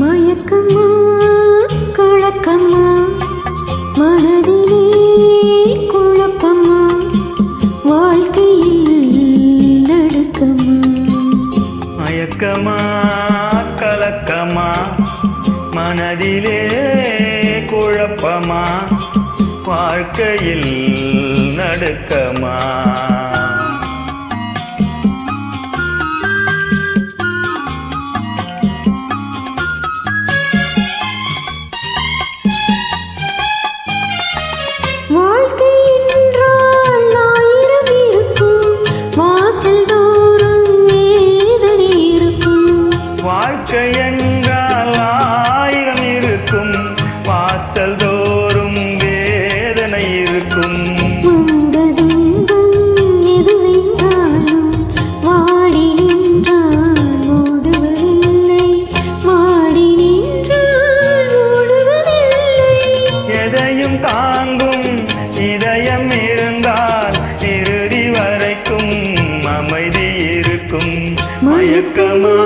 மயக்கமா கலக்கமா மனதிலே குழப்பமா வாழ்க்கையில் நடுக்கமா. மயக்கமா கலக்கமா மனதிலே குழப்பமா வாழ்க்கையில் நடுக்கமா. வாழ்க்கை என்றால் ஆயிரம் இருக்கும், வாசல் தோறும் வேதனை இருக்கும். வாழ்க்கை என்றால் ஆயிரம் இருக்கும், வாசல் தோறும் வேதனை இருக்கும். அந்த துன்பம் எதுவென்றாலும் வாடி நின்றால் ஓடுவதில்லை, வாடி நின்றால் ஓடுவதில்லை. எதையும் தாங்கும் இதயம் இருந்தால் இறுதி வரைக்கும் அமைதி இருக்கும். மயக்கமா